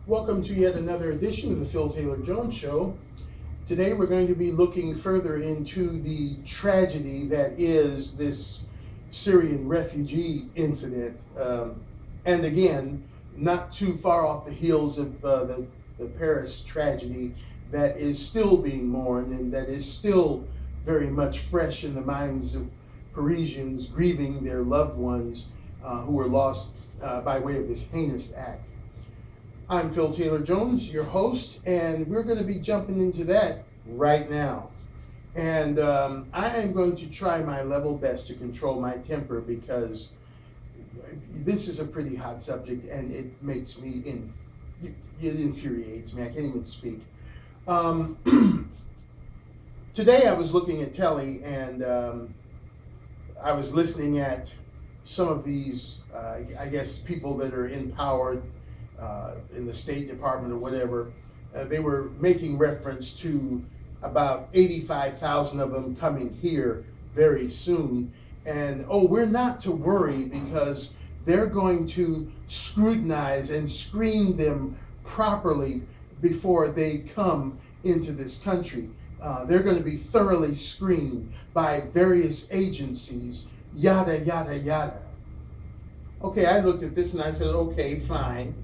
Welcome to yet another edition of the Phil Taylor Jones Show. Today we're going to be looking further into the tragedy that is this Syrian refugee incident. And again, not too far off the heels of the Paris tragedy that is still being mourned and that is still very much fresh in the minds of Parisians grieving their loved ones who were lost by way of this heinous act. I'm Phil Taylor Jones, your host, and we're going to be jumping into that right now. And I am going to try my level best to control my temper because this is a pretty hot subject and it makes me, it infuriates me. I can't even speak. Today I was looking at telly and I was listening at some of these, I guess, people that are in power in the State Department or whatever. They were making reference to about 85,000 of them coming here very soon. And we're not to worry because they're going to scrutinize and screen them properly before they come into this country. They're going to be thoroughly screened by various agencies, yada, yada, yada. Okay, I looked at this and I said, okay, fine.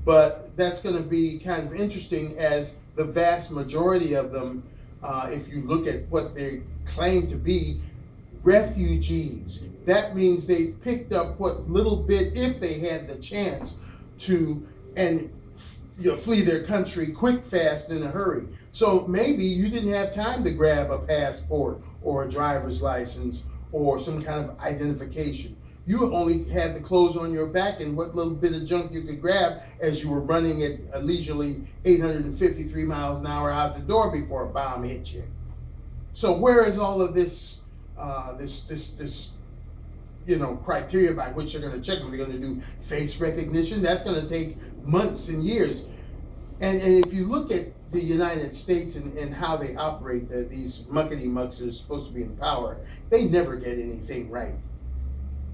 But that's going to be kind of interesting as the vast majority of them, if you look at what they claim to be, refugees. That means they picked up what little bit, if they had the chance to, and flee their country quick, fast, in a hurry. So maybe you didn't have time to grab a passport or a driver's license or some kind of identification. You only had the clothes on your back and what little bit of junk you could grab as you were running at a leisurely 853 miles an hour out the door before a bomb hit you. So where is all of this, criteria by which they're going to check them? They're going to do face recognition. That's going to take months and years. And if you look at the United States and how they operate, these muckety-mucks that are supposed to be in power, they never get anything right.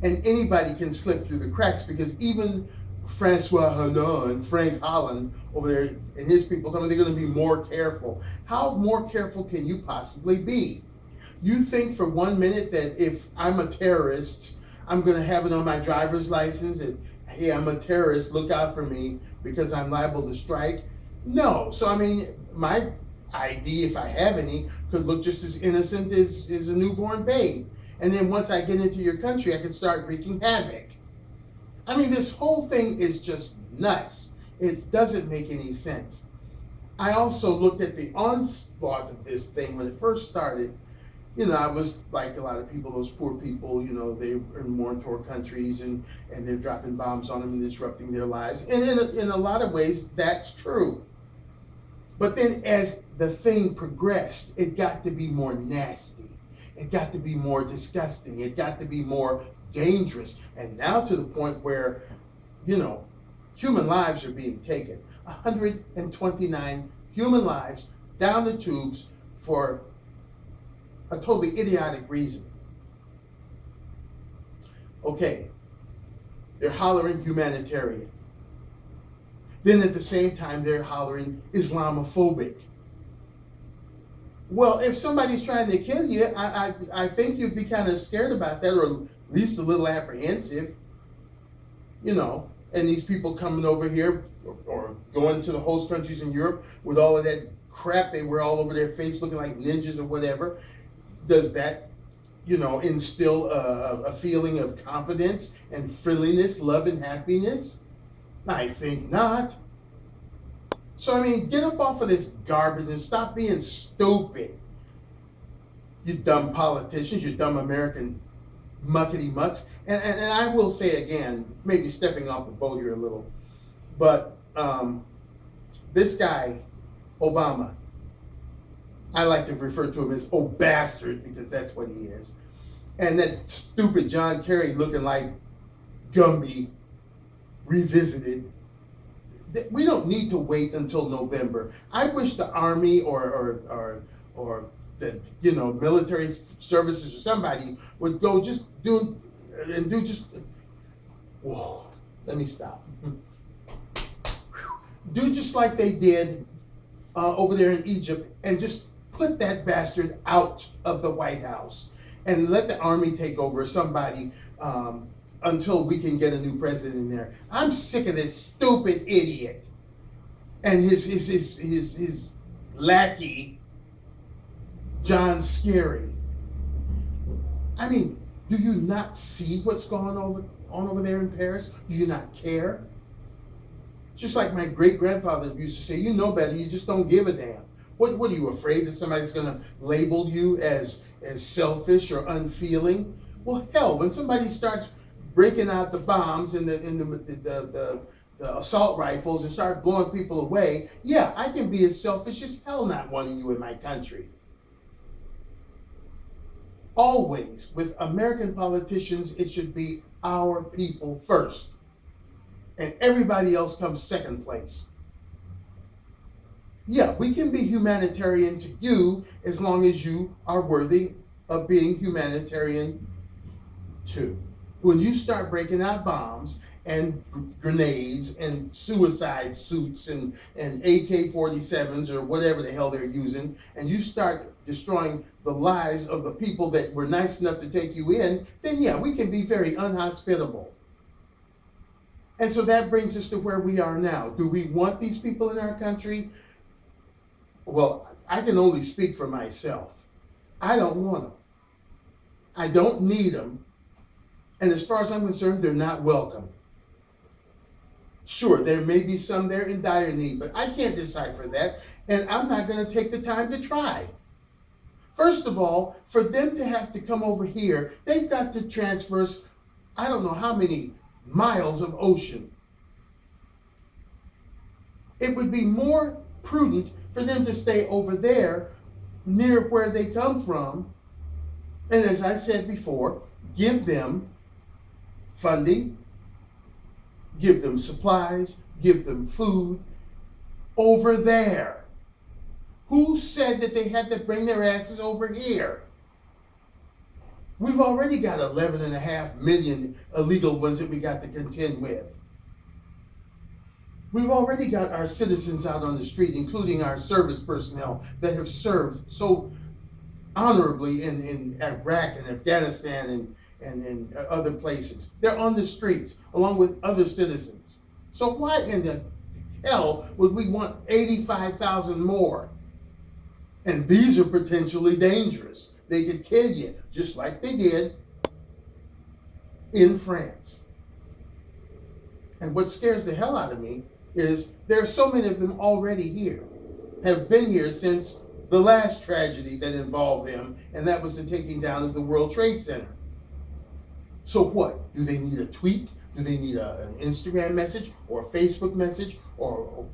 And anybody can slip through the cracks because even Francois Hollande and Frank Holland over there and his people, they're going to be more careful. How more careful can you possibly be? You think for 1 minute that if I'm a terrorist, I'm going to have it on my driver's license and, hey, I'm a terrorist, look out for me because I'm liable to strike? No. So, I mean, my ID, if I have any, could look just as innocent as a newborn babe. And then once I get into your country, I can start wreaking havoc. I mean, this whole thing is just nuts. It doesn't make any sense. I also looked at the onslaught of this thing when it first started. I was like a lot of people, those poor people, they are in war-torn countries and they're dropping bombs on them and disrupting their lives. And in a lot of ways, that's true. But then as the thing progressed, it got to be more nasty. It got to be more disgusting. It got to be more dangerous. And now to the point where, human lives are being taken. 129 human lives down the tubes for a totally idiotic reason. Okay, they're hollering humanitarian. Then at the same time, they're hollering Islamophobic. Well, if somebody's trying to kill you, I think you'd be kind of scared about that, or at least a little apprehensive. And these people coming over here or going to the host countries in Europe with all of that crap they wear all over their face looking like ninjas or whatever, does that, instill a feeling of confidence and friendliness, love and happiness? I think not. So, I mean, get up off of this garbage and stop being stupid. You dumb politicians, you dumb American muckety-mucks. And I will say again, maybe stepping off the boat here a little, but this guy, Obama, I like to refer to him as bastard because that's what he is. And that stupid John Kerry looking like Gumby revisited. We don't need to wait until November. I wish the Army or the military services or somebody would go whoa, let me stop. do just like they did over there in Egypt and just put that bastard out of the White House and let the army take over somebody until we can get a new president in there. I'm sick of this stupid idiot and his lackey, John Scary. I mean, do you not see what's going on over there in Paris? Do you not care? Just like my great-grandfather used to say, you know better, you just don't give a damn. What are you afraid that somebody's going to label you as selfish or unfeeling? Well, hell, when somebody starts breaking out the bombs and the assault rifles and start blowing people away, yeah, I can be as selfish as hell not wanting you in my country. Always, with American politicians, it should be our people first. And everybody else comes second place. Yeah, we can be humanitarian to you as long as you are worthy of being humanitarian too. When you start breaking out bombs and grenades and suicide suits and AK-47s or whatever the hell they're using, and you start destroying the lives of the people that were nice enough to take you in, then yeah, we can be very unhospitable. And so that brings us to where we are now. Do we want these people in our country? Well, I can only speak for myself. I don't want them. I don't need them. And as far as I'm concerned, they're not welcome. Sure, there may be some there in dire need, but I can't decipher that, and I'm not going to take the time to try. First of all, for them to have to come over here, they've got to traverse, I don't know how many miles of ocean. It would be more prudent for them to stay over there near where they come from, and as I said before, give them funding, give them supplies, give them food over there. Who said that they had to bring their asses over here? We've already got 11.5 million illegal ones that we got to contend with. We've already got our citizens out on the street, including our service personnel that have served so honorably in Iraq and Afghanistan and other places. They're on the streets along with other citizens. So why in the hell would we want 85,000 more? And these are potentially dangerous. They could kill you, just like they did in France. And what scares the hell out of me is there are so many of them already here, have been here since the last tragedy that involved them, and that was the taking down of the World Trade Center. So what? Do they need a tweet? Do they need an Instagram message or a Facebook message or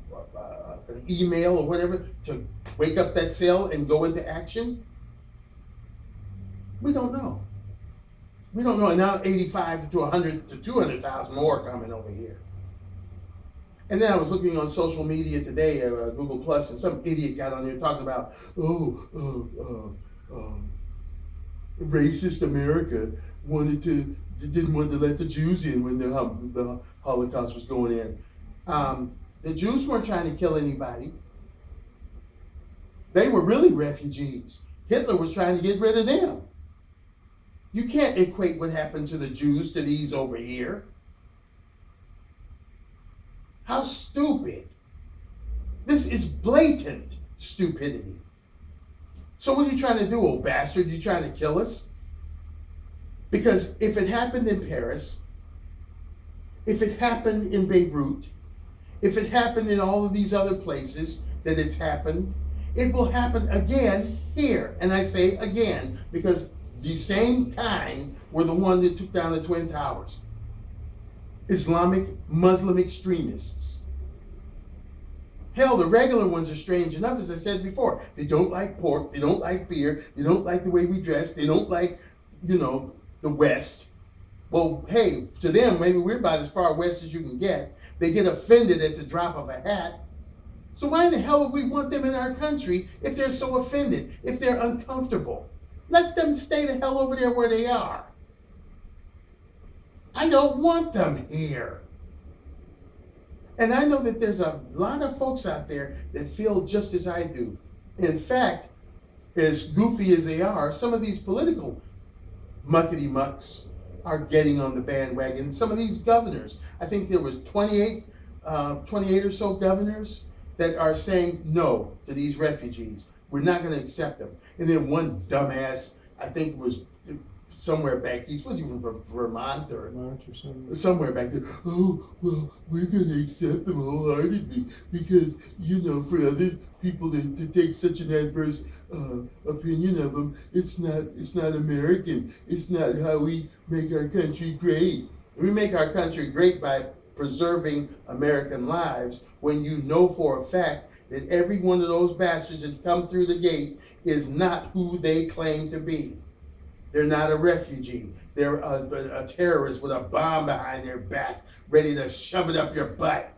an email or whatever to wake up that cell and go into action? We don't know. We don't know. And now 85 to 100 to 200,000 more coming over here. And then I was looking on social media today, Google Plus, and some idiot got on there talking about, racist America didn't want to let the Jews in when the Holocaust was going in. The Jews weren't trying to kill anybody. They were really refugees. Hitler was trying to get rid of them. You can't equate what happened to the Jews to these over here. How stupid. This is blatant stupidity. So what are you trying to do, old bastard? You trying to kill us? Because if it happened in Paris, if it happened in Beirut, if it happened in all of these other places that it's happened, it will happen again here. And I say again, because the same kind were the one that took down the Twin Towers. Islamic, Muslim extremists. Hell, the regular ones are strange enough, as I said before. They don't like pork, they don't like beer, they don't like the way we dress, they don't like, the West. Well, hey, to them, maybe we're about as far west as you can get. They get offended at the drop of a hat. So why in the hell would we want them in our country if they're so offended, if they're uncomfortable? Let them stay the hell over there where they are. I don't want them here. And I know that there's a lot of folks out there that feel just as I do. In fact, as goofy as they are, some of these political muckety mucks are getting on the bandwagon. Some of these governors, I think there was 28 or so governors that are saying no to these refugees. We're not going to accept them. And then one dumbass, I think was somewhere back east, was even from Vermont or somewhere back there. Oh, well, we're going to accept them wholeheartedly because, for other people to take such an adverse opinion of them, it's not American. It's not how we make our country great. We make our country great by preserving American lives when you know for a fact that every one of those bastards that come through the gate is not who they claim to be. They're not a refugee. They're a terrorist with a bomb behind their back, ready to shove it up your butt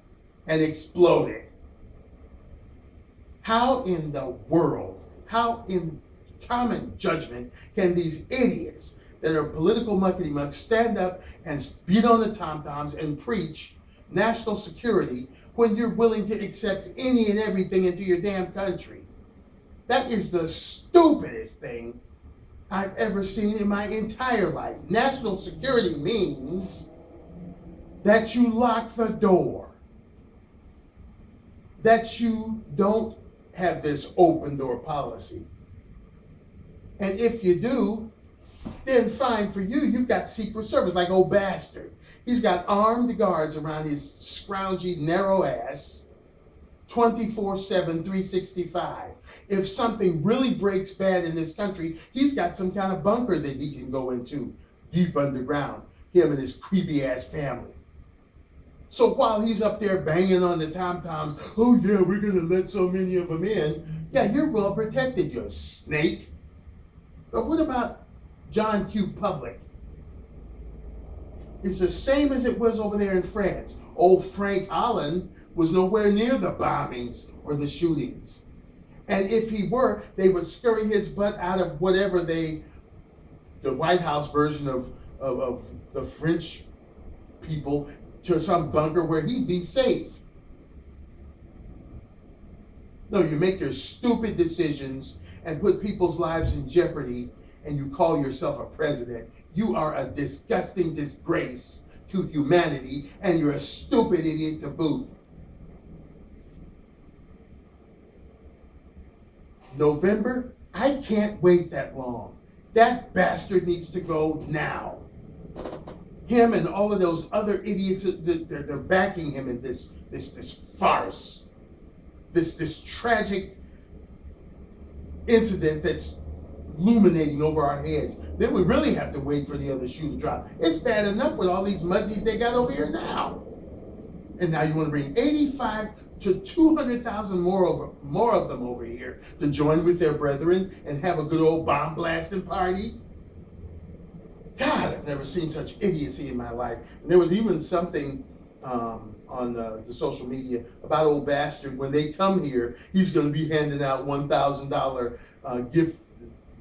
and explode it. How in the world, how in common judgment can these idiots that are political muckety-mucks stand up and beat on the tom-toms and preach national security when you're willing to accept any and everything into your damn country? That is the stupidest thing I've ever seen in my entire life. National security means that you lock the door, that you don't have this open door policy. And if you do, then fine for you. You've got Secret Service, like old bastard. He's got armed guards around his scroungy, narrow ass, 24/7, 365. If something really breaks bad in this country, he's got some kind of bunker that he can go into deep underground, him and his creepy ass family. So while he's up there banging on the tom-toms, oh yeah, we're going to let so many of them in. Yeah, you're well protected, you snake. But what about John Q. Public? It's the same as it was over there in France. Old Frank Holland was nowhere near the bombings or the shootings. And if he were, they would scurry his butt out of whatever the White House version of the French people, to some bunker where he'd be safe. No, you make your stupid decisions and put people's lives in jeopardy, and you call yourself a president. You are a disgusting disgrace to humanity, and you're a stupid idiot to boot. November, I can't wait that long. That bastard needs to go now. Him and all of those other idiots, they're backing him in this farce, this tragic incident that's illuminating over our heads. Then we really have to wait for the other shoe to drop. It's bad enough with all these muzzies they got over here now. And now you want to bring 85 to 200,000 more of them over here to join with their brethren and have a good old bomb blasting party? God, I've never seen such idiocy in my life. And there was even something on the social media about old bastard. When they come here, he's going to be handing out $1,000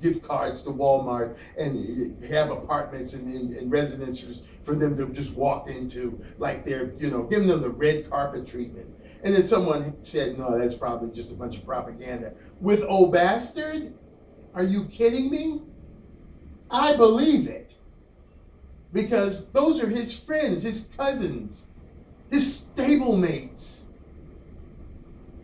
gift cards to Walmart and have apartments and residences for them to just walk into, like they're, giving them the red carpet treatment. And then someone said, no, that's probably just a bunch of propaganda. With old bastard? Are you kidding me? I believe it. Because those are his friends, his cousins, his stablemates,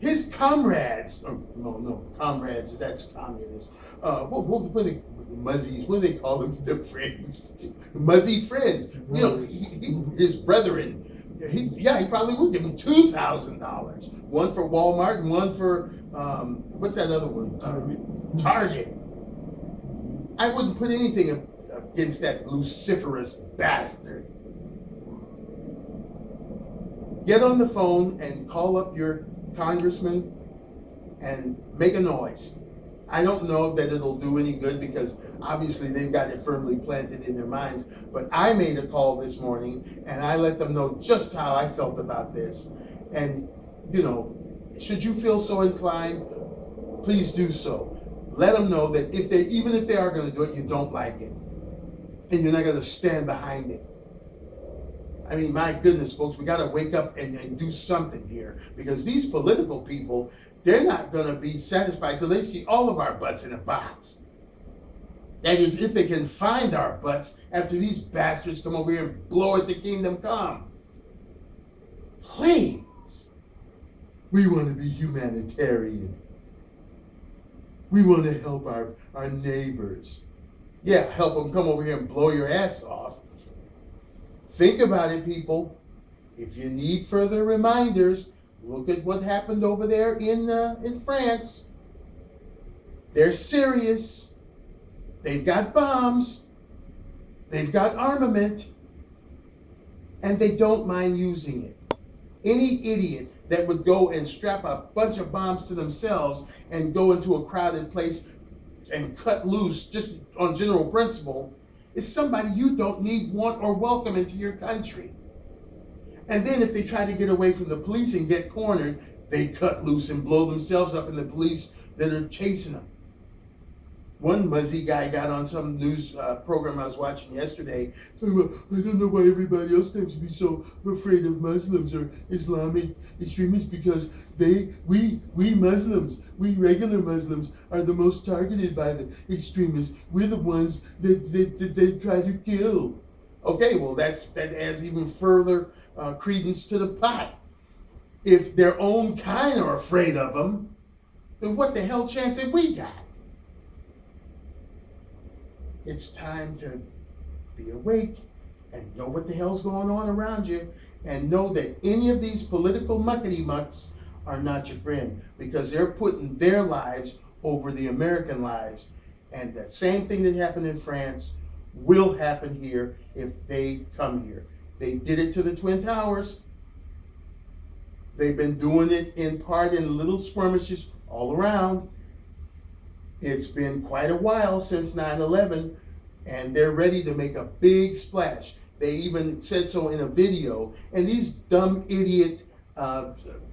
his comrades. Oh, no, comrades, that's communist. What are they, muzzies, what do they call them? The friends. Muzzy friends. His brethren. He probably would give him $2,000. One for Walmart and one for, what's that other one? Target. I wouldn't put anything against that luciferous bastard. Get on the phone and call up your congressman and make a noise. I don't know that it'll do any good because obviously they've got it firmly planted in their minds. But I made a call this morning and I let them know just how I felt about this. And, should you feel so inclined, please do so. Let them know that even if they are going to do it, you don't like it. And you're not going to stand behind it. I mean, my goodness, folks, we got to wake up and do something here, because these political people, they're not going to be satisfied till they see all of our butts in a box. That is, if they can find our butts after these bastards come over here and blow at the kingdom come. Please. We want to be humanitarian. We want to help our neighbors. Yeah, help them come over here and blow your ass off. Think about it, people. If you need further reminders, look at what happened over there in France. They're serious. They've got bombs. They've got armament. And they don't mind using it. Any idiot that would go and strap a bunch of bombs to themselves and go into a crowded place and cut loose just on general principle is somebody you don't need, want, or welcome into your country. And then if they try to get away from the police and get cornered, they cut loose and blow themselves up and the police that are chasing them. One Muzzy guy got on some news program I was watching yesterday. I don't know why everybody else seems to be so afraid of Muslims or Islamic extremists, because we Muslims, we regular Muslims, are the most targeted by the extremists. We're the ones that they try to kill. Okay, well that adds even further credence to the pot. If their own kind are afraid of them, then what the hell chance have we got? It's time to be awake and know what the hell's going on around you, and know that any of these political muckety-mucks are not your friend, because they're putting their lives over the American lives. And that same thing that happened in France will happen here if they come here. They did it to the Twin Towers. They've been doing it in part in little skirmishes all around. It's been quite a while since 9/11, and they're ready to make a big splash. They even said so in a video, and these dumb idiot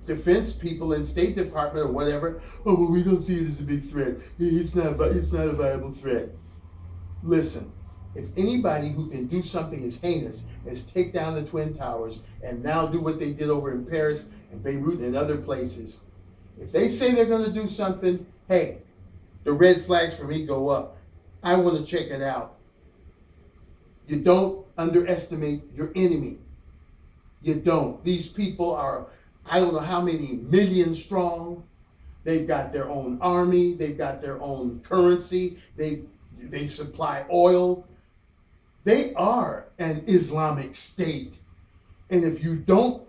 defense people in State Department or whatever, oh, well, we don't see it as a big threat. It's not a viable threat. Listen, if anybody who can do something as heinous as take down the Twin Towers and now do what they did over in Paris and Beirut and other places, if they say they're going to do something, hey, the red flags for me go up. I want to check it out. You don't underestimate your enemy. You don't. These people are, I don't know how many millions strong. They've got their own army. They've got their own currency. They supply oil. They are an Islamic state. And if you don't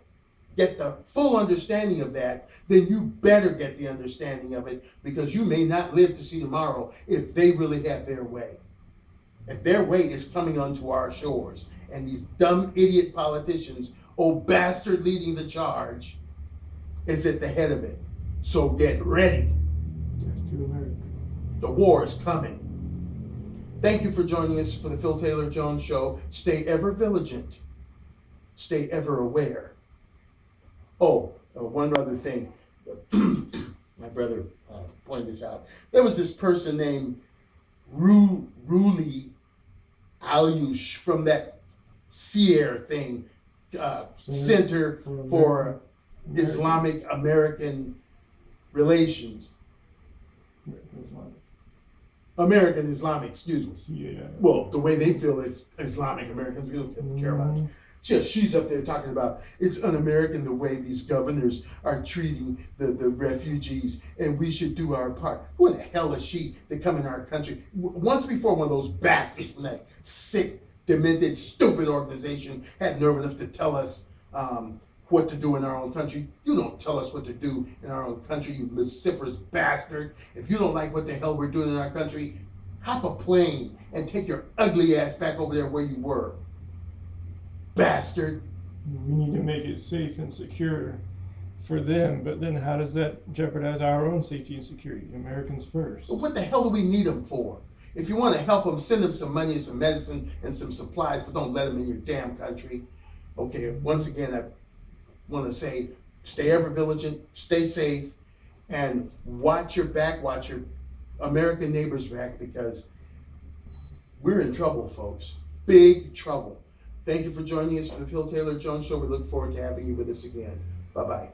get the full understanding of that, then you better get the understanding of it, because you may not live to see tomorrow if they really have their way. If their way is coming onto our shores, and these dumb idiot politicians, old bastard leading the charge, is at the head of it. So get ready. The war is coming. Thank you for joining us for the Phil Taylor Jones Show. Stay ever vigilant. Stay ever aware. Oh, one other thing. My brother pointed this out. There was this person named Roula Allouch from that CAIR thing, Center for Islamic American Relations. American Islamic, excuse me. Yeah. Well, the way they feel it's Islamic Americans, we don't care about it. She's up there talking about it's un-American the way these governors are treating the refugees, and we should do our part. Who in the hell is she to come in our country? Once before, one of those bastards from that sick, demented, stupid organization had nerve enough to tell us what to do in our own country. You don't tell us what to do in our own country, you vociferous bastard. If you don't like what the hell we're doing in our country, hop a plane and take your ugly ass back over there where you were. Bastard. We need to make it safe and secure for them, but then how does that jeopardize our own safety and security? Americans first. But what the hell do we need them for? If you want to help them, send them some money and some medicine and some supplies, but don't let them in your damn country. Okay, once again, I want to say, stay ever vigilant, stay safe, and watch your back, watch your American neighbors' back, because we're in trouble, folks. Big trouble. Thank you for joining us for the Phil Taylor Jones Show. We look forward to having you with us again. Bye-bye.